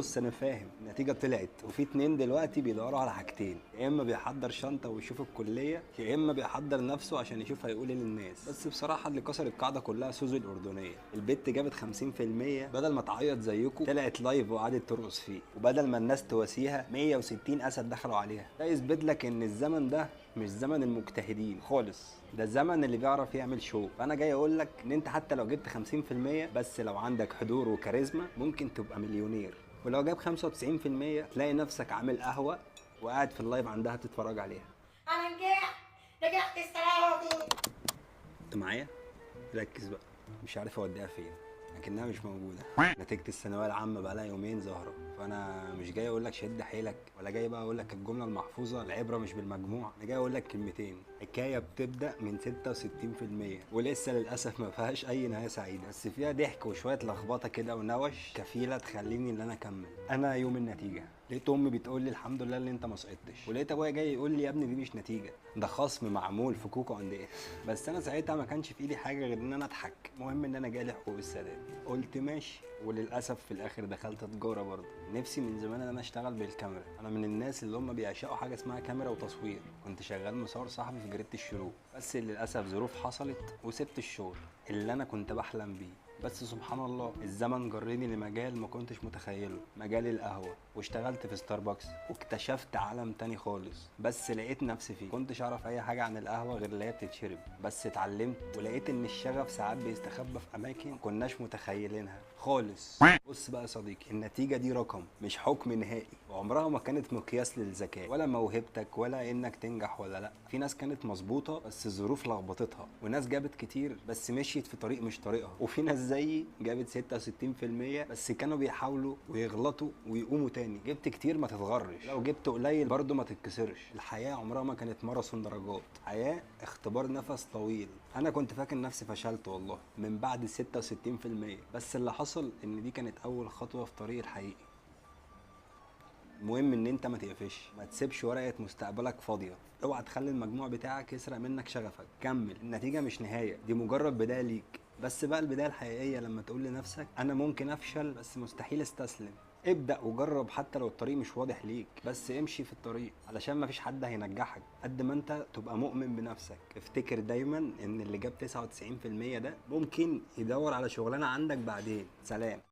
بص انا فاهم النتيجه طلعت، وفي اتنين دلوقتي بيدوروا على حاجتين، يا اما بيحضر شنطه ويشوف الكليه، يا اما بيحضر نفسه عشان يشوف هيقول ايه للناس. بس بصراحه اللي كسر القاعده كلها سوزي الاردنيه. البت جابت 50%، بدل ما تعيط زيكم طلعت لايف وقعدت ترقص فيه، وبدل ما الناس تواسيها 160 اسد دخلوا عليها. ده يثبت لك ان الزمن ده مش زمن المجتهدين خالص، ده الزمن اللي بيعرف يعمل شو. فانا جاي اقول لك ان انت حتى لو جبت 50%، بس لو عندك حضور وكاريزما ممكن تبقى مليونير. ولو جاب 95% تلاقي نفسك عامل قهوة وقاعد في اللايف عندها تتفرج عليها. انا نجحت السنه دي. انت معايا؟ ركز بقى. مش عارف اوديها فين، لكنها مش موجودة. نتيجة الثانوية العامة بقى لها يومين ظاهرة، فأنا مش جاي أقول لك شد حيلك، ولا جاي بقى أقول لك الجملة المحفوظة العبرة مش بالمجموع. أنا جاي أقول لك كلمتين: حكاية بتبدأ من 66% ولسه للأسف ما فيهاش أي نهاية سعيدة، بس فيها ضحك وشوية لخبطة كده ونوش كفيلة تخليني إن أنا أكمل. أنا يوم النتيجة لقيت امي بتقول لي الحمد لله اللي انت ما سقطتش، ولقيت ابويا جاي يقول لي يا ابني دي مش نتيجه، ده خصم معمول في كوكو عند ايه. بس انا ساعتها ما كانش في ايدي حاجه غير ان انا اضحك، المهم ان انا جالي حقوق السداد. قلت ماشي، وللاسف في الاخر دخلت تجاره برضه. نفسي من زمان ان انا اشتغل بالكاميرا، انا من الناس اللي هم بيعشقوا حاجه اسمها كاميرا وتصوير. كنت شغال مصور صحفي في جريده الشروق، بس للاسف ظروف حصلت وسبت الشغل اللي انا كنت بحلم بيه. بس سبحان الله الزمن جرني لمجال ما كنتش متخيله، مجال القهوة، واشتغلت في ستاربكس واكتشفت عالم تاني خالص. بس لقيت نفسي فيه، كنتش اعرف اي حاجة عن القهوة غير اللي هي بتتشرب، بس اتعلمت ولقيت ان الشغف ساعات بيستخبى في اماكن كناش متخيلينها خالص. بص بقى يا صديقي، النتيجة دي رقم مش حكم نهائي، وعمرها ما كانت مقياس للذكاء ولا موهبتك ولا انك تنجح ولا لا. في ناس كانت مظبوطة بس الظروف لخبطتها، وناس جابت كتير بس مشيت في طريق مش طريقها، وفي ناس زيي جابت 66% بس كانوا بيحاولوا ويغلطوا ويقوموا تاني. جبت كتير ما تتغرش، لو جبت قليل برضه ما تتكسرش. الحياة عمرها ما كانت ماراثون درجات، حياة اختبار نفس طويل. انا كنت فاكر نفسي فشلت والله من بعد 66%، بس اللي حصل ان دي كانت اول خطوة في طريق الحقيقي. المهم ان انت ما تقفش، ما تسيبش ورقه مستقبلك فاضيه، اوعى تخلي المجموع بتاعك يسرق منك شغفك. كمل، النتيجه مش نهايه، دي مجرد بدايه ليك. بس بقى البدايه الحقيقيه لما تقول لنفسك انا ممكن افشل بس مستحيل استسلم. ابدأ وجرب حتى لو الطريق مش واضح ليك، بس امشي في الطريق علشان مفيش حد هينجحك قد ما انت تبقى مؤمن بنفسك. افتكر دايما ان اللي جاب 99% ده ممكن يدور على شغلانه عندك بعدين. سلام.